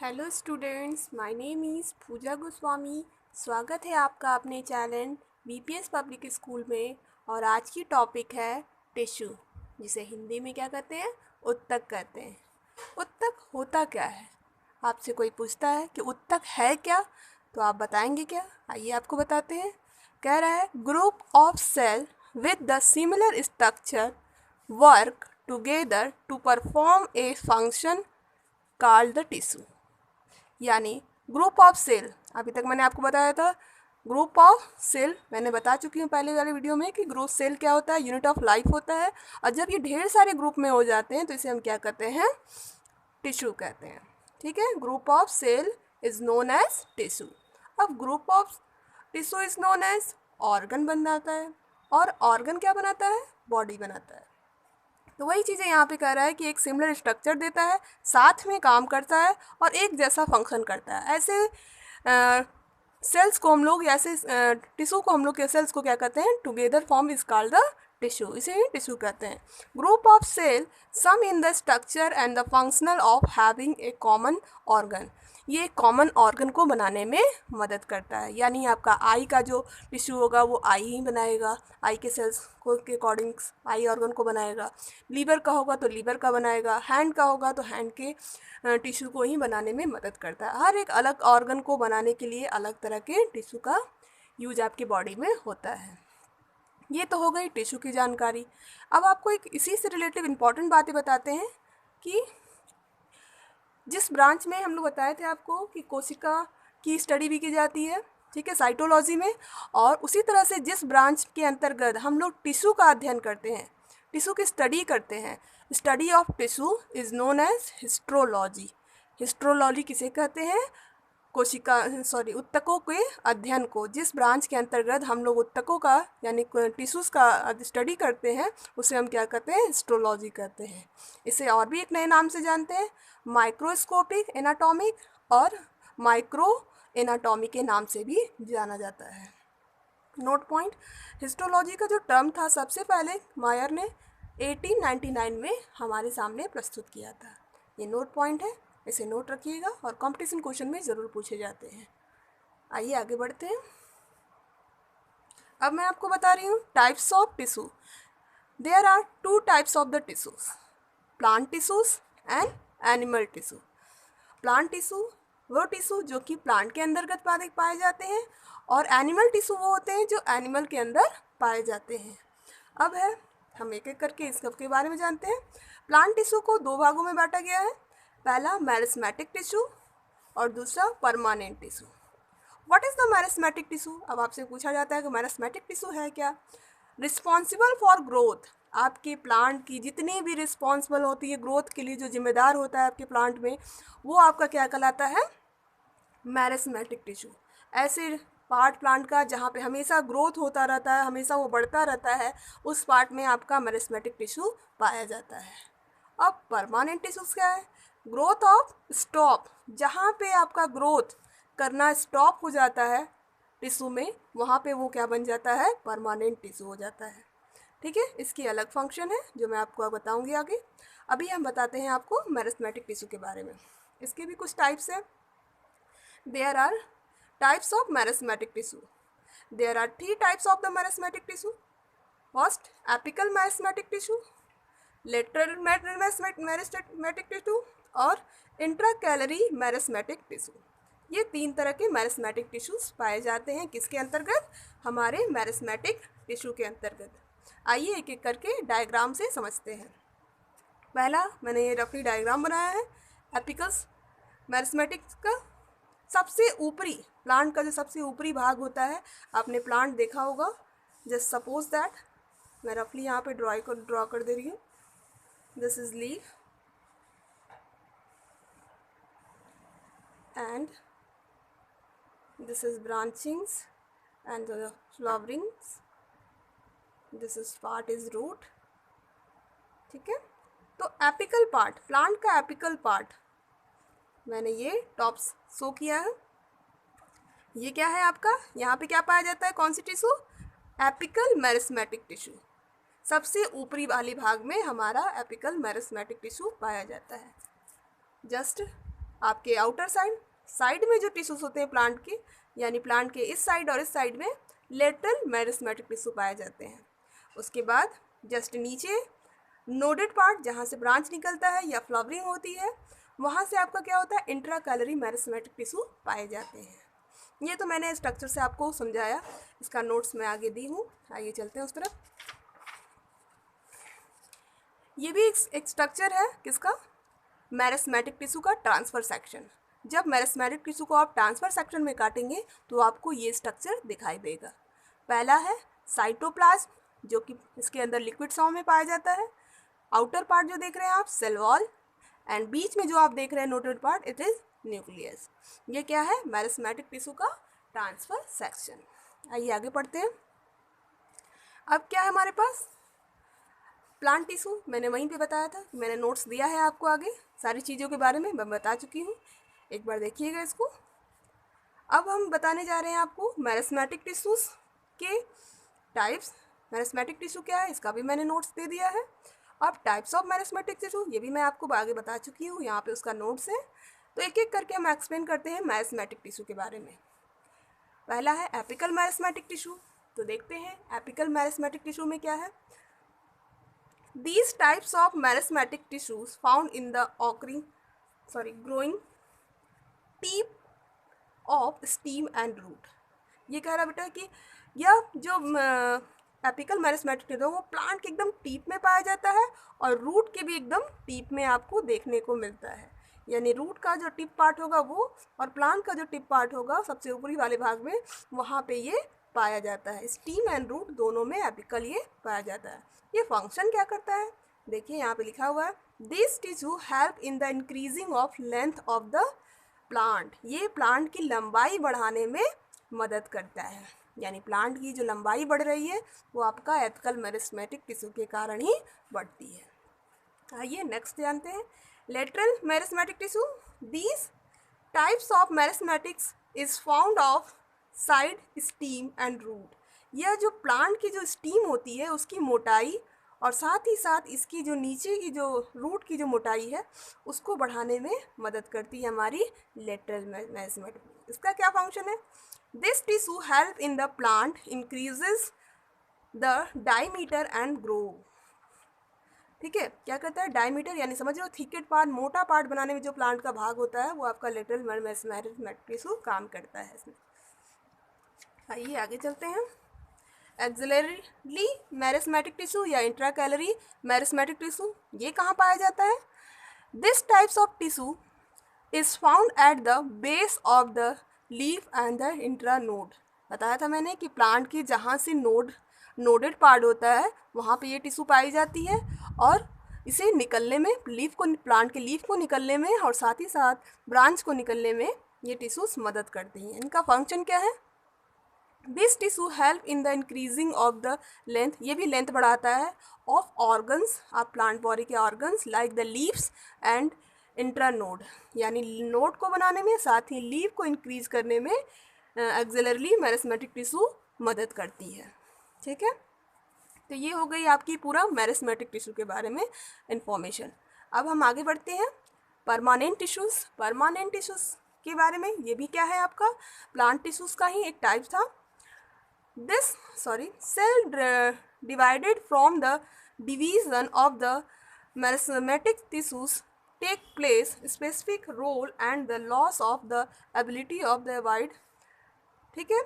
Hello students, my name is Pooja Goswami. स्वागत है आपका अपने चैनल बीपीएस पब्लिक स्कूल में। और आज की टॉपिक है टिश्यू, जिसे हिंदी में क्या कहते हैं, उत्तक कहते हैं। उत्तक होता क्या है? आपसे कोई पूछता है कि उत्तक है क्या, तो आप बताएंगे क्या? आइए आपको बताते हैं। कह रहा है group of cell with the similar structure work together to perform a function called the tissue. यानी ग्रुप ऑफ सेल, अभी तक मैंने आपको बताया था ग्रुप ऑफ सेल, मैंने बता चुकी हूँ पहले वाले वीडियो में कि ग्रुप सेल क्या होता है, यूनिट ऑफ लाइफ होता है। और जब ये ढेर सारे ग्रुप में हो जाते हैं तो इसे हम क्या कहते हैं, टिश्यू कहते हैं। ठीक है, group of cell is known as tissue. अब group of tissue is known as organ बनाता है, और ऑर्गन क्या बनाता है, बॉडी बनाता है। तो वही चीज़ें यहाँ पे कह रहा है कि एक सिमिलर स्ट्रक्चर देता है, साथ में काम करता है और एक जैसा फंक्शन करता है। ऐसे सेल्स को हम लोग, ऐसे टिश्यू को हम लोग के सेल्स को क्या कहते हैं, together form is called the tissue, इसे ही टिश्यू कहते हैं। Group of cell sum in the structure and the functional of having a common organ, ये कॉमन ऑर्गन को बनाने में मदद करता है। यानी आपका आई का जो टिश्यू होगा वो आई ही बनाएगा, आई के सेल्स को के अकॉर्डिंग आई ऑर्गन को बनाएगा। लीवर का होगा तो लीवर का बनाएगा, हैंड का होगा तो हैंड के टिश्यू को ही बनाने में मदद करता है। हर एक अलग ऑर्गन को बनाने के लिए अलग तरह के टिश्यू का यूज आपकी बॉडी में होता है। ये तो हो गई टिश्यू की जानकारी। अब आपको एक इसी से रिलेटिव इम्पॉर्टेंट बातें बताते हैं कि जिस ब्रांच में हम लोग बताए थे आपको कि कोशिका की स्टडी भी की जाती है, ठीक है, साइटोलॉजी में, और उसी तरह से जिस ब्रांच के अंतर्गत हम लोग टिश्यू का अध्ययन करते हैं, टिश्यू की स्टडी करते हैं, study of tissue is known as histology. Histology किसे कहते हैं, कोशिका उत्तकों के अध्ययन को। जिस ब्रांच के अंतर्गत हम लोग उत्तकों का यानी टिश्यूज़ का स्टडी करते हैं उसे हम क्या कहते हैं, हिस्ट्रोलॉजी कहते हैं। इसे और भी एक नए नाम से जानते हैं, माइक्रोस्कोपिक एनाटॉमिक और माइक्रो एनाटॉमी के नाम से भी जाना जाता है। नोट पॉइंट, हिस्टोलॉजी का जो टर्म था सबसे पहले मायर ने 1899 में हमारे सामने प्रस्तुत किया था। ये नोट पॉइंट है, इसे नोट रखिएगा और कंपटीशन क्वेश्चन में ज़रूर पूछे जाते हैं। आइए आगे बढ़ते हैं। अब मैं आपको बता रही हूँ types of tissue. There are two types of the tissues, plant tissues and animal tissue. Plant tissue वो टिश्यू जो कि प्लांट के अंतर्गत पाए जाते हैं, और एनिमल टिश्यू वो होते हैं जो एनिमल के अंदर पाए जाते हैं। अब है, हम एक एक करके इस सब के बारे में जानते हैं। प्लांट टिश्यू को दो भागों में बांटा गया है, पहला मेरिस्मेटिक टिश्यू और दूसरा permanent tissue. What is the meristematic tissue? अब आपसे पूछा जाता है कि मेरिस्मेटिक टिश्यू है क्या। रिस्पॉन्सिबल फॉर ग्रोथ, आपके प्लांट की जितनी भी रिस्पॉन्सिबल होती है, ग्रोथ के लिए जो जिम्मेदार होता है आपके प्लांट में, वो आपका क्या कहलाता है, मेरिस्मेटिक टिश्यू। ऐसे पार्ट प्लांट का जहाँ पे हमेशा ग्रोथ होता रहता है, हमेशा वो बढ़ता रहता है, उस पार्ट में आपका मेरिस्मेटिक टिश्यू पाया जाता है। अब परमानेंट टिश्यूज़ क्या है, ग्रोथ ऑफ स्टॉप, जहाँ पे आपका ग्रोथ करना स्टॉप हो जाता है टिश्यू में, वहाँ पे वो क्या बन जाता है, परमानेंट टिश्यू हो जाता है। ठीक है, इसकी अलग फंक्शन है जो मैं आपको बताऊंगी आगे। अभी हम बताते हैं आपको मेरिस्मेटिक टिश्यू के बारे में। इसके भी कुछ टाइप्स हैं। There are types of meristematic tissue. There are three types of the meristematic tissue. First, apical meristematic tissue, lateral meristematic tissue और इंट्राकैलरी मेरिस्मेटिक टिश्यू। ये तीन तरह के मेरिस्मेटिक टिश्यूज पाए जाते हैं किसके अंतर्गत, हमारे मेरिस्मेटिक टिश्यू के अंतर्गत। आइए एक एक करके डायग्राम से समझते हैं। पहला मैंने ये रफली डायग्राम बनाया है एपिकल्स मेरिस्मेटिक का। सबसे ऊपरी प्लांट का जो सबसे ऊपरी भाग होता है, आपने प्लांट देखा होगा। जस्ट सपोज दैट मैं रफली यहाँ पे ड्रॉ कर दे रही हूँ। This is leaf and this is branchings and the flowerings, this is part is root. ठीक है, तो एपिकल पार्ट, प्लांट का एपिकल पार्ट मैंने ये टॉप्स शो किया है। ये क्या है आपका, यहाँ पे क्या पाया जाता है, कौन सी टिश्यू, एपिकल मेरिस्मेटिक टिश्यू। सबसे ऊपरी वाली भाग में हमारा एपिकल मेरिस्मेटिक टिश्यू पाया जाता है। जस्ट आपके आउटर साइड में जो टिश्यूज होते हैं प्लांट के, यानी प्लांट के इस साइड और इस साइड में लेटरल मेरिस्मेटिक टिश्यू पाए जाते हैं। उसके बाद जस्ट नीचे नोडेड पार्ट, जहाँ से ब्रांच निकलता है या फ्लावरिंग होती है, वहाँ से आपका क्या होता है, इंट्रा कैलरी मेरिस्मेटिक टिश्यू पाए जाते हैं। ये तो मैंने स्ट्रक्चर से आपको समझाया, इसका नोट्स मैं आगे दी हूँ। आइए चलते हैं उस तरफ। ये भी एक स्ट्रक्चर है किसका, मेरिस्मेटिक टिश्यू का ट्रांसफर सेक्शन। जब मेरिस्मेटिक टिश्यू को आप ट्रांसफर सेक्शन में काटेंगे तो आपको ये स्ट्रक्चर दिखाई देगा। पहला है साइटोप्लाज्म, जो कि इसके अंदर लिक्विड फॉर्म में पाया जाता है। आउटर पार्ट जो देख रहे हैं आप, सेल वॉल, एंड बीच में जो आप देख रहे हैं noted part, it is nucleus. ये क्या है, मेरिस्मेटिक टिश्यू का ट्रांसफर सेक्शन। आइए आगे पढ़ते हैं। अब क्या है हमारे पास, प्लांट टिश्यू। मैंने वहीं पे बताया था, मैंने नोट्स दिया है आपको, आगे सारी चीज़ों के बारे में मैं बता चुकी हूँ, एक बार देखिएगा इसको। अब हम बताने जा रहे हैं आपको मेरिस्मेटिक टिश्यूज़ के टाइप्स। मेरिस्मेटिक टिश्यू क्या है, इसका भी मैंने नोट्स दे दिया है। अब टाइप्स ऑफ मेरिस्मेटिक टिश्यू, ये भी मैं आपको आगे बता चुकी हूँ, यहाँ पे उसका नोट्स है। तो एक एक करके हम एक्सप्लेन करते हैं मेरिस्मेटिक टिश्यू के बारे में। पहला है एपिकल मेरिस्मेटिक टिश्यू। तो देखते हैं एपिकल मेरिस्मेटिक टिश्यू में क्या है। These types of merismatic tissues found in the growing tip of stem and root। ये कह रहा बेटा कि यह जो एपिकल मेरिस्मेटिक टिश्यू है वो प्लांट के एकदम टीप में पाया जाता है और रूट के भी एकदम टीप में आपको देखने को मिलता है। यानी रूट का जो टिप पार्ट होगा वो, और प्लांट का जो टिप पार्ट होगा सबसे ऊपरी वाले भाग में, वहाँ पे ये पाया जाता है। स्टीम एंड रूट दोनों में एपिकल ये पाया जाता है। ये फंक्शन क्या करता है, देखिए यहाँ पे लिखा हुआ है, this tissue help in the increasing of length of the plant. ये प्लांट की लंबाई बढ़ाने में मदद करता है। यानी प्लांट की जो लंबाई बढ़ रही है वो आपका एपिकल मेरिस्मेटिक टिश्यू के कारण ही बढ़ती है। आइए नेक्स्ट जानते हैं lateral meristematic tissue. These types of meristematics is found of side stem and root. यह जो प्लांट की जो स्टीम होती है उसकी मोटाई और साथ ही साथ इसकी जो नीचे की जो रूट की जो मोटाई है उसको बढ़ाने में मदद करती है हमारी लेटरल मेरिस्मेटिक। इसका क्या फंक्शन है, this tissue help in the plant increases the diameter and grow. ठीक है, क्या करता है, डायमीटर यानी समझ लो थिकेट पार्ट, मोटा पार्ट बनाने में जो प्लांट का भाग होता है वो आपका लेटरल मेरिस्मेटिक टिश्यू काम करता है इसमें। आइए आगे चलते हैं। एक्सिलरी मेरिस्मेटिक टिश्यू या इंट्राकैलरी मेरिस्मेटिक टिश्यू, ये कहाँ पाया जाता है। This types of tissue is found at the base of the leaf and the intra node. बताया था मैंने कि प्लांट की जहाँ से नोडेड पार्ट होता है वहाँ पे ये टिश्यू पाई जाती है, और इसे निकलने में, प्लांट के लीफ को निकलने में और साथ ही साथ ब्रांच को निकलने में ये टिश्यूज मदद करती हैं। इनका फंक्शन क्या है, this tissue help in the increasing of the length, ये भी लेंथ बढ़ाता है, ऑफ ऑर्गन्स, आप प्लांट बॉडी के organs like the leaves and intra node, यानी नोड को बनाने में साथ ही लीफ को इंक्रीज करने में एक्सिलरी मेरिस्मेटिक टिश्यू मदद करती है। ठीक है, तो ये हो गई आपकी पूरा मेरिस्मेटिक टिश्यू के बारे में इंफॉर्मेशन। अब हम आगे बढ़ते हैं परमानेंट टिश्यूज़। परमानेंट टिश्यूज़ के बारे में, ये भी क्या है आपका प्लांट टिश्यूज़ का ही एक टाइप था। cell divided from the division of the merismatic tissues take place specific role and the loss of the ability of the divide। ठीक है,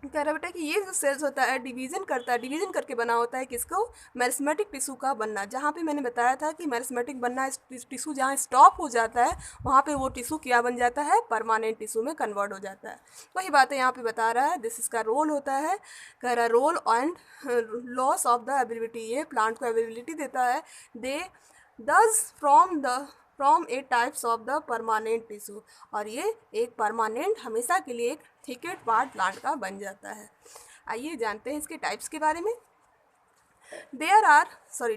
कह रहा बेटा कि ये जो सेल्स होता है डिवीज़न करता है, डिवीज़न करके बना होता है किसको, मेरिस्मेटिक टिश्यू का बनना। जहाँ पे मैंने बताया था कि मेरिस्मेटिक बनना टिश्यू जहाँ स्टॉप हो जाता है वहाँ पे वो टिश्यू क्या बन जाता है, परमानेंट टिश्यू में कन्वर्ट हो जाता है। वही बातें यहाँ पे बता रहा है, दिस इसका रोल होता है, कह रहा role and loss of the ability, ये प्लांट को एबिलिटी देता है, they thus from a types of the permanent tissue, और ये एक परमानेंट हमेशा के लिए एक थिकेट पार्ट प्लांट का बन जाता है। आइए जानते हैं इसके टाइप्स के बारे में।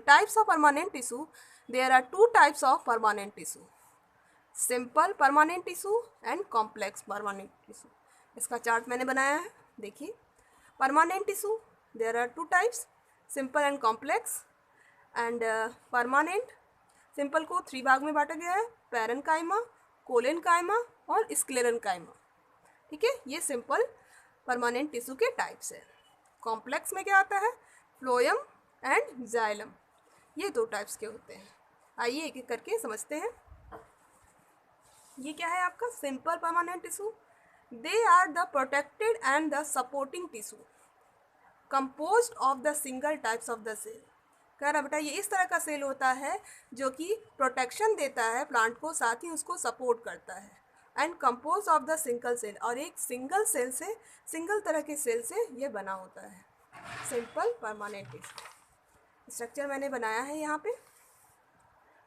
Types of permanent tissue, there are two types of permanent tissue, simple permanent tissue and complex permanent tissue. इसका चार्ट मैंने बनाया है, देखिए। Permanent tissue, there are two types, simple and complex. And permanent, simple को 3 भाग में बांटा गया है, पैरेन्काइमा, कोलेनकाइमा और स्क्लेरेनकाइमा। ठीक है, ये सिंपल परमानेंट टिश्यू के टाइप्स है। कॉम्प्लेक्स में क्या आता है, फ्लोएम एंड जाइलम, ये दो टाइप्स के होते हैं। आइए एक एक करके समझते हैं। ये क्या है आपका simple permanent tissue. They are the protected and the supporting tissue composed of the single types of the cell. कह रहा बेटा ये इस तरह का सेल होता है जो कि प्रोटेक्शन देता है प्लांट को, साथ ही उसको सपोर्ट करता है। And compose of the single cell, और एक सिंगल सेल से, सिंगल तरह के सेल से ये बना होता है सिंपल परमानेंट टिश्यू। स्ट्रक्चर मैंने बनाया है यहाँ पे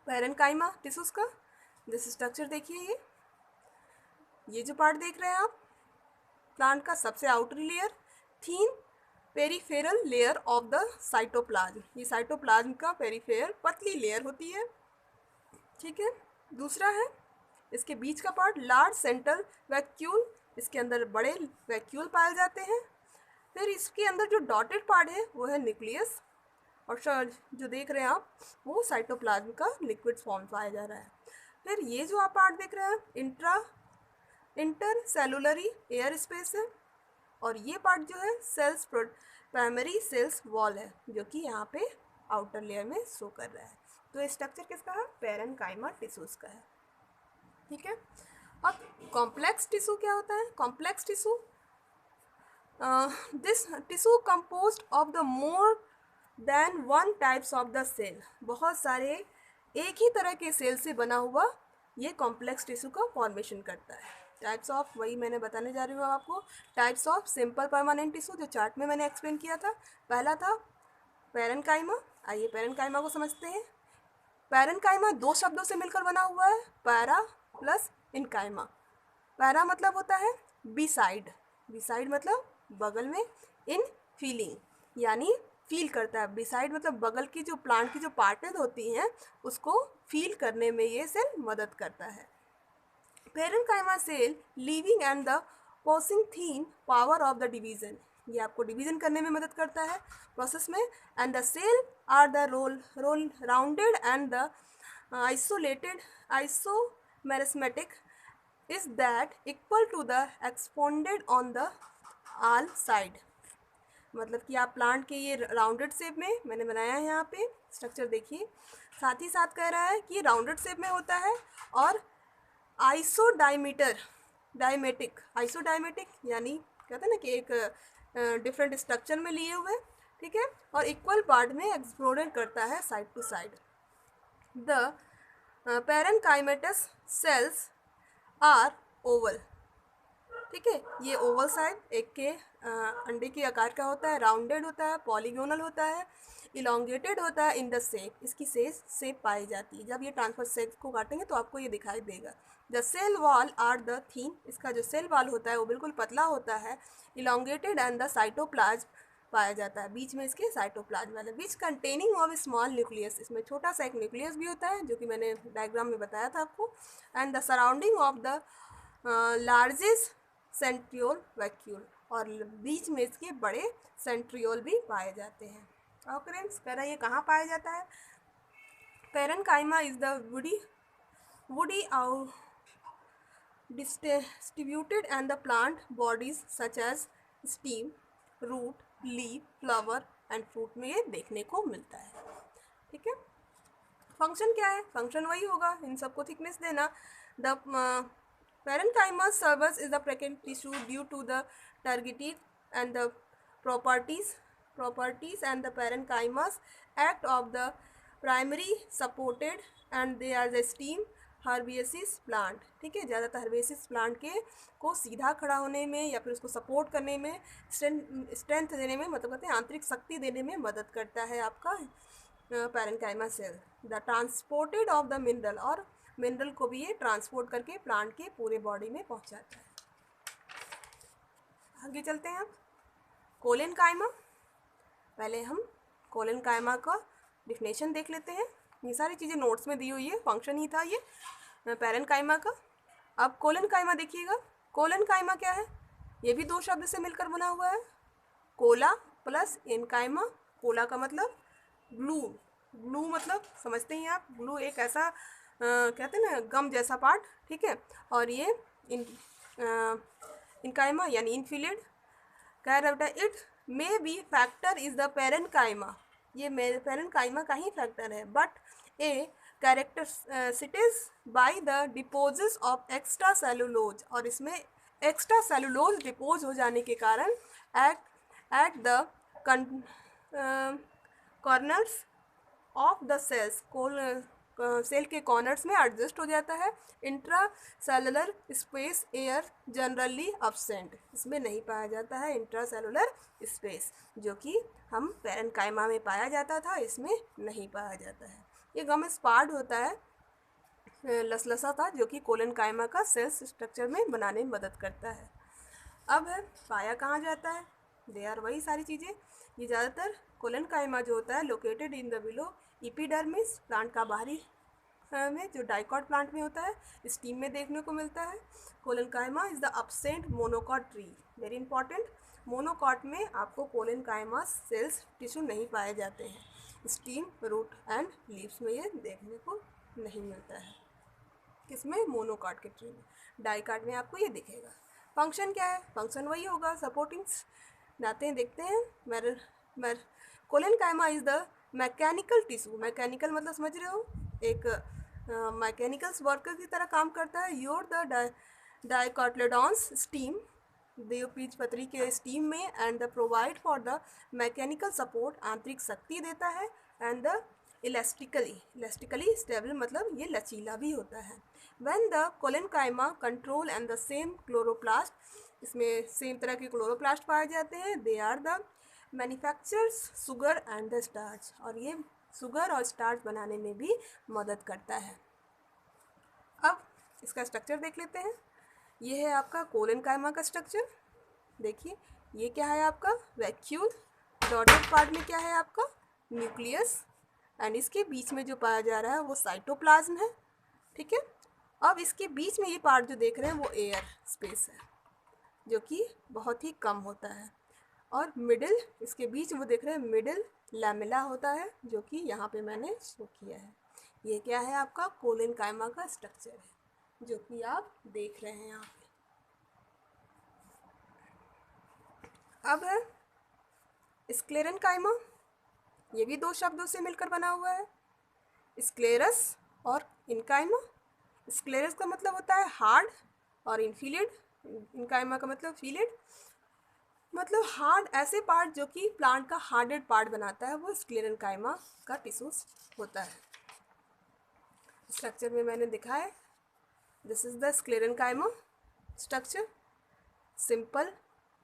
पैरेन्काइमा टिश्यूज का। दिस स्ट्रक्चर देखिए, ये जो पार्ट देख रहे हैं आप प्लांट का सबसे outer layer, thin peripheral layer of the cytoplasm. ये साइटोप्लाज्म का पेरीफेरल पतली लेयर होती है। ठीक है, दूसरा है इसके बीच का पार्ट लार्ज सेंट्रल वैक्यूल, इसके अंदर बड़े वैक्यूल पाए जाते हैं। फिर इसके अंदर जो डॉटेड पार्ट है वो है न्यूक्लियस, और जो देख रहे हैं आप वो साइटोप्लाज्म का लिक्विड फॉर्म पाया जा रहा है। फिर ये जो आप पार्ट देख रहे हैं इंटर सेलुलरी एयर स्पेस है, और ये पार्ट जो है सेल्स प्राइमरी सेल्स वॉल है, जो कि यहाँ पे आउटर लेयर में शो कर रहा है। तो स्ट्रक्चर किसका है, पैरेन्काइमा टिश्यूज का है। ठीक है, अब कॉम्प्लेक्स टिश्यू क्या होता है, complex tissue this tissue composed of the more than one types of the cell. बहुत सारे एक ही तरह के सेल से बना हुआ ये कॉम्प्लेक्स टिश्यू का फॉर्मेशन करता है। टाइप्स ऑफ, वही मैंने बताने जा रही हूँ आपको, types of simple permanent tissue जो चार्ट में मैंने एक्सप्लेन किया था। पहला था पैरेन्काइमा। आइए पैरेन्काइमा को समझते हैं। पैरेन्काइमा दो शब्दों से मिलकर बना हुआ है, पैरा प्लस इनकाइमा। पैरा मतलब होता है बिसाइड, बिसाइड मतलब बगल में, इन फीलिंग यानी फील करता है। बिसाइड मतलब बगल की जो प्लांट की जो पार्टें होती हैं उसको फील करने में ये सेल मदद करता है। Parenchyma cell living and the posing thin power of the division, ये आपको डिवीजन करने में मदद करता है प्रोसेस में। And the cell are the role rounded and the isolated isomeristematic is that equal to the expanded on the all side. मतलब कि आप प्लांट के ये राउंडेड शेप में मैंने बनाया है यहाँ पे स्ट्रक्चर देखिए, साथ ही साथ कह रहा है कि राउंडेड शेप में होता है और डायमेटिक यानी कहते हैं ना कि एक डिफरेंट स्ट्रक्चर में लिए हुए, ठीक है, और इक्वल पार्ट में एक्सप्लोडेड करता है side to side. The parenchymatous cells are oval, ठीक है, ये ओवल साइड एक के अंडे के आकार का होता है, राउंडेड होता है, पॉलीगोनल होता है, इलोंगेटेड होता है इन द शेप, इसकी शेप पाई जाती है। जब ये ट्रांसफर शेप को काटेंगे तो आपको ये दिखाई देगा। The cell wall are the thin, इसका जो सेल वॉल होता है वो बिल्कुल पतला होता है, इलोंगेटेड एंड द साइटोप्लाज्म पाया जाता है, बीच में इसके साइटोप्लाज्म वाला, विच कंटेनिंग ऑफ स्मॉल न्यूक्लियस, इसमें छोटा सा एक न्यूक्लियस भी होता है जो कि मैंने डायग्राम में बताया था आपको, and the surrounding of the largest centriole vacuole, और बीच में इसके बड़े सेंट्रियोल भी पाए जाते हैं। ऑकरेंस कह रहा है ये कहाँ पाया जाता है। Parenchyma is the woody distributed and the plant bodies such as stem, root, leaf, flower and fruit में ये देखने को मिलता है। ठीक है, फंक्शन क्या है, फंक्शन वही होगा इन सबको थिकनेस देना। The parenchyma serves is the protective tissue due to the turgidity and the properties and the parenchymas act of the primary supported and they are the stem herbaceous plant. ठीक है, ज़्यादातर हर्बेसिस plant के को सीधा खड़ा होने में या फिर उसको सपोर्ट करने में, स्ट्रेंथ देने में, मतलब कहते हैं आंतरिक शक्ति देने में मदद करता है आपका parenchyma cell. The transported of the mineral, और मिनरल को भी ये ट्रांसपोर्ट करके प्लांट के पूरे बॉडी में पहुंचाता है। आगे चलते हैं आप कोलेनकाइमा। पहले हम कोलेनकाइमा का डिफिनेशन देख लेते हैं। ये सारी चीज़ें नोट्स में दी हुई है, फंक्शन ही था ये पैरेन्काइमा का। अब कोलेनकाइमा देखिएगा, कोलेनकाइमा क्या है, ये भी दो शब्द से मिलकर बना हुआ है, कोला प्लस एनकाइमा। कोला का मतलब ग्लू मतलब समझते हैं आप, ग्लू एक ऐसा कहते हैं ना गम जैसा पार्ट ठीक है। और ये इनकाइमा यानी इनफिलिड कह रहा बेटा, it may be factor is the parenchyma, ये पेरेन्काइमा का ही फैक्टर है, but a characteristics by the deposits of extra cellulose, और इसमें एक्स्ट्रा सेलुलोज डिपोज हो जाने के कारण at the corners of the cells, cell के कॉर्नर्स में एडजस्ट हो जाता है। Intracellular space are generally absent, इसमें नहीं पाया जाता है इंट्रा सेलुलर स्पेस, जो कि हम पेरेन्काइमा में पाया जाता था, इसमें नहीं पाया जाता है। ये गम स्पार्ड होता है, लसलसा था, जो कि कोलेनकाइमा का सेल्स स्ट्रक्चर में बनाने में मदद करता है। अब है पाया कहाँ जाता है, दे आर वही सारी चीज़ें। ये ज़्यादातर कोलेनकाइमा जो होता है located in the below epidermis, plant का बाहरी में जो डाइकॉट प्लांट में होता है, स्टीम में देखने को मिलता है। Collenchyma is the absent monocot tree, very important. Monocot में आपको कोलेनकाइमा सेल्स टिश्यू नहीं पाए जाते हैं, स्टीम, रूट एंड लीव्स में ये देखने को नहीं मिलता है। किसमें, मोनोकॉट के ट्री में। डाइकॉट में आपको ये दिखेगा। फंक्शन क्या है, फंक्शन वही होगा, सपोर्टिंग। नाते हैं, देखते हैं। Collenchyma is the mechanical tissue, mechanical मतलब समझ रहे हो, एक मैकेनिकल्स वर्कर की तरह काम करता है। योर द डाइकोटिलेडॉन्स स्टीम, द्विबीजपत्री के स्टीम में, and the provide for the mechanical support, आंतरिक शक्ति देता है, एंड द इलास्टिकली स्टेबल मतलब ये लचीला भी होता है। When the collenchyma control and the same chloroplast, इसमें सेम तरह के क्लोरोप्लास्ट पाए जाते हैं। They are the manufactures sugar and the starch, और ये शुगर और स्टार्च बनाने में भी मदद करता है। अब इसका स्ट्रक्चर देख लेते हैं। ये है आपका कोलेनकाइमा का स्ट्रक्चर। देखिए ये क्या है आपका वैक्यूल, डॉटेड पार्ट में क्या है आपका न्यूक्लियस, एंड इसके बीच में जो पाया जा रहा है वो साइटोप्लाज्म है। ठीक है। अब इसके बीच में ये पार्ट जो देख रहे हैं वो एयर स्पेस है, जो कि बहुत ही कम होता है। और मिडिल, इसके बीच वो देख रहे हैं मिडिल लैमेला होता है, जो कि यहाँ पे मैंने शो किया है। ये क्या है आपका कोलेनकाइमा का स्ट्रक्चर है, जो कि आप देख रहे हैं यहाँ पे। अब है स्क्लेरेनकाइमा, ये भी दो शब्दों से मिलकर बना हुआ है, स्क्लेरस और इनकाइमा। स्क्लेरस का मतलब होता है हार्ड और इनफिलिड, इनकाइमा का मतलब फिलिड, मतलब हार्ड ऐसे पार्ट जो कि प्लांट का हार्डेड पार्ट बनाता है, वो स्क्लेरेनकाइमा का टिश्यूज होता है। स्ट्रक्चर में मैंने दिखा है, this is the sclerenchyma structure. Simple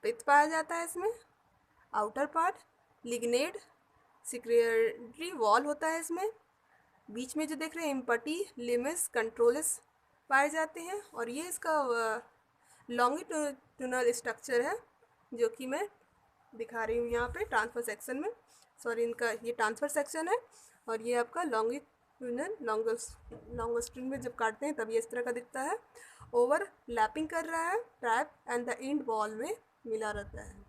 pith पाया जाता है इसमें, outer part lignified secretary wall होता है इसमें, बीच में जो देख रहे हैं इम्पटी लिमिस कंट्रोलस पाए जाते हैं, और ये इसका लॉन्गिट्यूडनल स्ट्रक्चर है, जो कि मैं दिखा रही हूँ यहाँ पे ट्रांसफर सेक्शन में। सॉरी, इनका ये ट्रांसफर सेक्शन है, और ये आपका लॉन्गिट्यूडनल लॉन्गोस्ट्रिंग में जब काटते हैं तब ये इस तरह का दिखता है। ओवरलैपिंग कर रहा है trap and the end wall में मिला रहता है।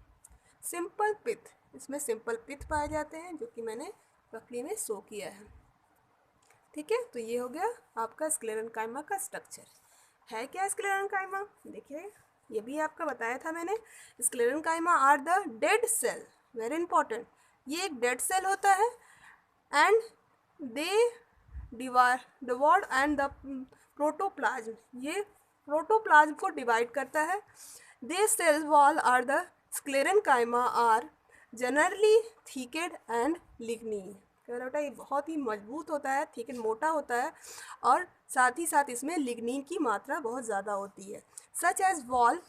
सिंपल पिथ, इसमें सिंपल पिथ पाए जाते हैं, जो कि मैंने रफली में शो किया है। ठीक है, तो ये हो गया आपका स्क्लेरेनकाइमा का स्ट्रक्चर। है क्या स्क्लेरेनकाइमा, देखिए ये भी आपका बताया था मैंने। Sclerenchyma are the dead cell, very important, ये एक डेड सेल होता है, and they divide and the protoplasm, ये प्रोटोप्लाज्म को डिवाइड करता है। They cell wall are the sclerenchyma are generally thickened and lignin, कह रहा बेटा ये बहुत ही मजबूत होता है, थिकेड मोटा होता है, और साथ ही साथ इसमें लिग्नीन की मात्रा बहुत ज़्यादा होती है। Such as wall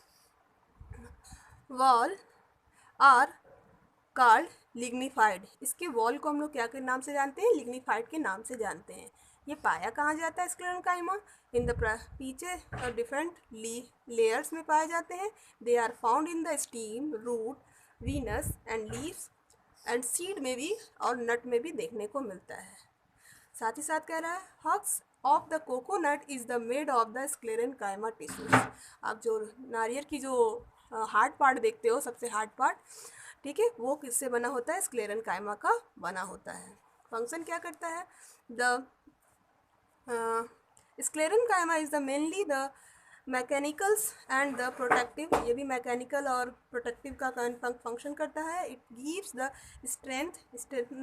are card lignified, इसके वॉल को हम लोग क्या के नाम से जानते हैं, लिग्निफाइड के नाम से जानते हैं। ये पाया कहाँ जाता है स्क्लेरेनकाइमा, इन द पीछे डिफरेंट लेयर्स में पाए जाते हैं। They are found in the stem, root, veins and leaves and seed में भी और नट में भी देखने को मिलता है। साथ ही साथ कह रहा है husks of the coconut is the made of the sclerenchyma tissues, आप जो नारियल की जो हार्ड पार्ट देखते हो, सबसे हार्ड पार्ट, ठीक है, वो किससे बना होता है, स्क्लेरेनकाइमा का बना होता है। फंक्शन क्या करता है, the sclerenchyma is the mainly the mechanicals and the protective, ये भी मैकेनिकल और प्रोटेक्टिव का फंक्शन करता है. इट गिव्स द स्ट्रेंथ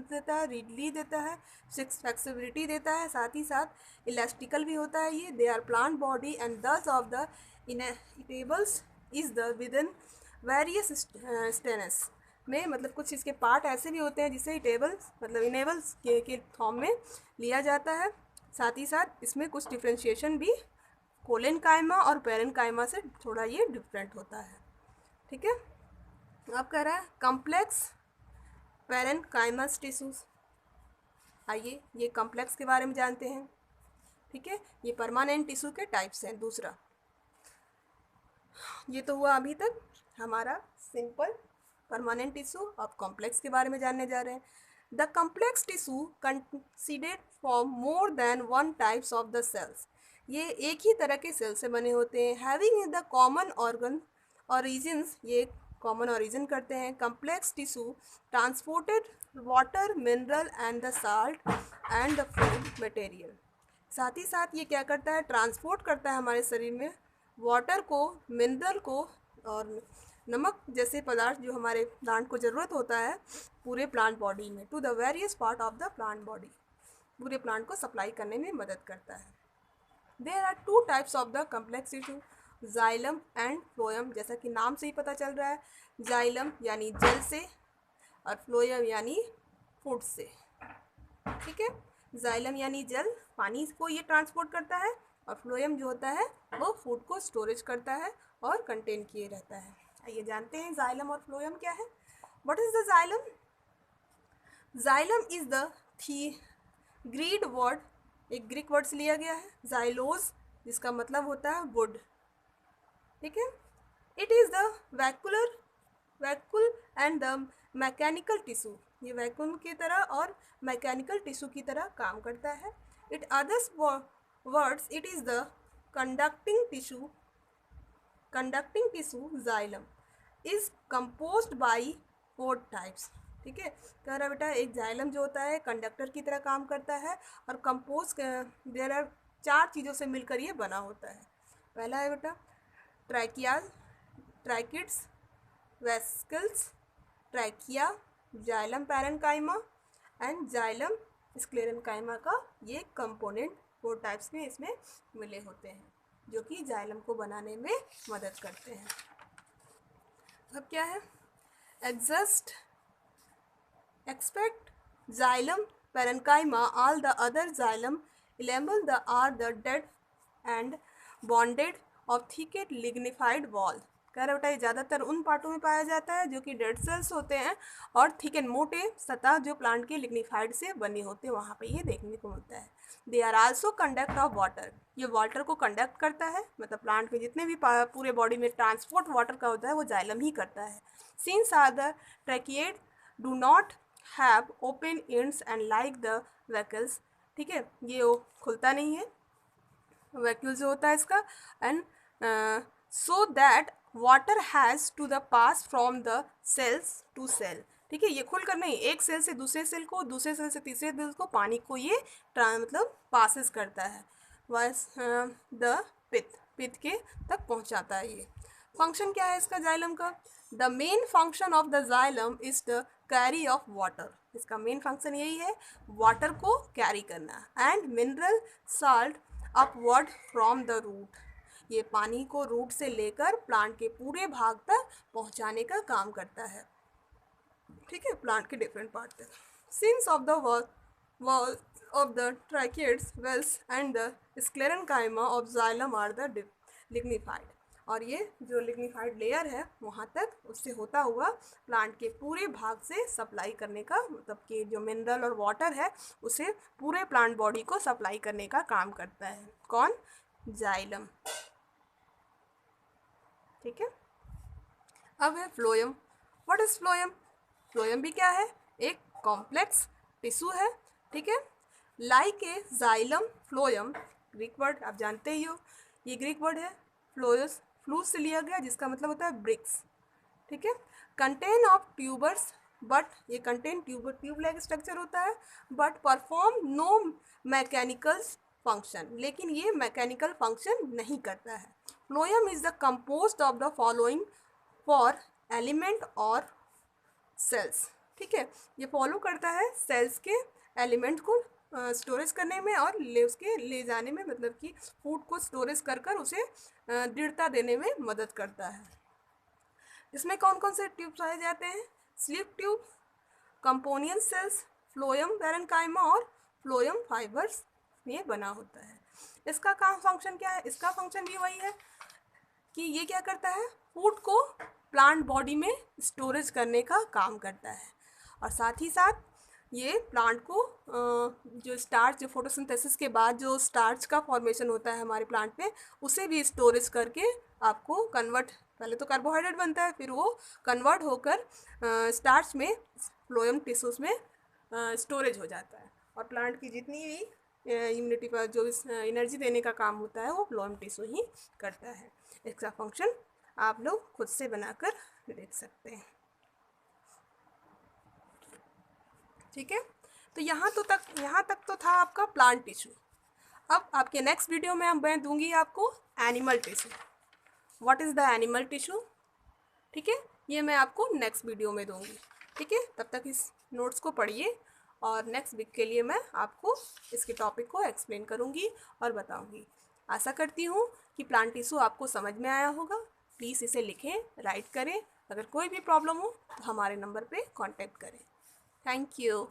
देता है, रिडली देता है, फ्लेक्सिबिलिटी देता है, साथ ही साथ इलास्टिकल भी होता है ये. They are plant body and thus of the enables is the within various stains में, मतलब कुछ इसके पार्ट ऐसे भी होते हैं जिसे टेबल्स मतलब इनेबल्स के फॉर्म में लिया जाता है. साथ ही साथ इसमें कुछ डिफ्रेंशिएशन भी कोलेनकाइमा और पेरेनकाइमा से थोड़ा ये डिफरेंट होता है. ठीक है, अब कह रहा है कॉम्प्लेक्स पेरेनकाइमस टिश्यूज. आइए ये कॉम्प्लेक्स के बारे में जानते हैं. ठीक है, ये परमानेंट टिश्यू के टाइप्स हैं. दूसरा, ये तो हुआ अभी तक हमारा सिंपल परमानेंट टिश्यू. अब कॉम्प्लेक्स के बारे में जानने जा रहे हैं. The complex tissue considered for more than one types of the cells. ये एक ही तरह के सेल से बने होते हैं. Having the common organ origins, ये कॉमन ऑरिजिन करते हैं. Complex tissue transported water, mineral and the salt and the food material. साथ ही साथ ये क्या करता है, ट्रांसपोर्ट करता है हमारे शरीर में वाटर को, मिनरल को और नमक जैसे पदार्थ जो हमारे प्लांट को ज़रूरत होता है पूरे प्लांट बॉडी में, to the various part of the plant body. पूरे प्लांट को सप्लाई करने में मदद करता है. There are two types of the complex tissue, xylem and phloem. जैसा कि नाम से ही पता चल रहा है, जाइलम यानी जल से और फ्लोएम यानी फूड से. ठीक है, जाइलम यानी जल, पानी को ये ट्रांसपोर्ट करता है, और फ्लोएम जो होता है वो फूड को स्टोरेज करता है और कंटेन किए रहता है. आइए जानते हैं जाइलम और फ्लोएम क्या है. What is the xylem? Xylem is the Greek word, एक ग्रीक वर्ड से लिया गया है, जाइलोज, जिसका मतलब होता है वुड. ठीक है, it is the vacuole and the mechanical tissue. ये वैक्यूम की तरह और मैकेनिकल टिश्यू की तरह काम करता है. It others words it is the conducting tissue. Xylem is composed by 4 types. ठीक है, कह रहा बेटा एक जाइलम जो होता है कंडक्टर की तरह काम करता है और कंपोज देयर आर 4 चीज़ों से मिलकर ये बना होता है. पहला है बेटा tracheas, tracheids, vesicles, trachea, xylem parenchyma and xylem sclerenchyma का ये कंपोनेंट 4 टाइप्स में इसमें मिले होते हैं जो कि जाइलम को बनाने में मदद करते हैं. अब क्या है, expect xylem parenchyma, all the other xylem elements are the dead and bonded of thicket lignified wall. कह रहा बेटा ये ज़्यादातर उन पार्टों में पाया जाता है जो कि डेड सेल्स होते हैं और थिक एंड मोटे सतह जो प्लांट के लिग्निफाइड से बने होते हैं वहाँ पे ये देखने को मिलता है. They are also conduct of water, ये वाटर को कंडक्ट करता है, मतलब प्लांट में जितने भी पूरे बॉडी में ट्रांसपोर्ट वाटर का होता है वो जाइलम ही करता है. Since are the tracheid do not have open ends and like the vessels. ठीक है, ये खुलता नहीं है वैक्यूल जो होता है इसका, and so that water has to the pass from the cells to cell. ठीक है, ये खुलकर नहीं, एक सेल से दूसरे सेल को, दूसरे सेल से तीसरे सेल को पानी को ये मतलब पासिस करता है. वस द पित्त के तक पहुंचाता है. ये फंक्शन क्या है इसका जाइलम का? The main function of the xylem is the carry of water. इसका मेन फंक्शन यही है वाटर को कैरी करना, and mineral salt upward from the root. ये पानी को रूट से लेकर प्लांट के पूरे भाग तक पहुंचाने का काम करता है. ठीक है, प्लांट के डिफरेंट पार्ट तक. Since of the wall of the tracheids, wells and the sclerenchyma of xylem are the lignified. और ये जो लिग्निफाइड लेयर है वहाँ तक उससे होता हुआ प्लांट के पूरे भाग से सप्लाई करने का, मतलब कि जो मिनरल और वाटर है उसे पूरे प्लांट बॉडी को सप्लाई करने का काम करता है. कौन? जाइलम. ठीक है, अब है phloem. What is phloem? Phloem भी क्या है? एक कॉम्प्लेक्स टिश्यू है. ठीक है, like a xylem phloem, Greek word आप जानते ही हो, ये ग्रीक वर्ड है फ्लोयस, फ्लूस से लिया गया जिसका मतलब होता है ब्रिक्स. ठीक है, कंटेन ऑफ ट्यूबर्स, बट ये कंटेन ट्यूब लाइक स्ट्रक्चर होता है, but perform no mechanicals function, लेकिन ये मैकेनिकल फंक्शन नहीं करता है। Phloem is the composed of the following four element और सेल्स। ठीक है, ये फॉलो करता है सेल्स के एलिमेंट को स्टोरेज करने में और उसके ले जाने में, मतलब कि फूड को स्टोरेज कर कर उसे दृढ़ता देने में मदद करता है। इसमें कौन कौन से ट्यूब पाए जाते हैं? Sleep tube, companion cells, phloem parenchyma और फ्लोएम फाइबर्स ये बना होता है। इसका काम फंक्शन क्या है? इसका फंक्शन भी वही है कि ये क्या करता है, फूड को प्लांट बॉडी में स्टोरेज करने का काम करता है, और साथ ही साथ ये प्लांट को जो स्टार्च, जो फोटोसिंथेसिस के बाद जो स्टार्च का फॉर्मेशन होता है हमारे प्लांट में, उसे भी स्टोरेज करके आपको कन्वर्ट, पहले तो कार्बोहाइड्रेट बनता है, फिर वो कन्वर्ट होकर स्टार्च में, फ्लोएम टिश्यूज में स्टोरेज हो जाता है, और प्लांट की जितनी भी इम्यूनिटी पर जो एनर्जी देने का काम होता है वो फ्लोएम टिश्यू ही करता है। इसका फंक्शन आप लोग खुद से बनाकर देख सकते हैं। ठीक है, तो यहाँ तक तो था आपका प्लांट टिश्यू। अब आपके नेक्स्ट वीडियो में मैं दूंगी आपको animal tissue. What is the animal tissue? ठीक है, ये मैं आपको नेक्स्ट वीडियो में दूंगी। ठीक है, तब तक इस नोट्स को पढ़िए, और नेक्स्ट वीक के लिए मैं आपको इसके टॉपिक को एक्सप्लेन करूंगी और बताऊंगी। आशा करती हूँ कि प्लांट टिश्यू आपको समझ में आया होगा। प्लीज़ इसे लिखें, राइट करें। अगर कोई भी प्रॉब्लम हो तो हमारे नंबर पे कांटेक्ट करें। Thank you.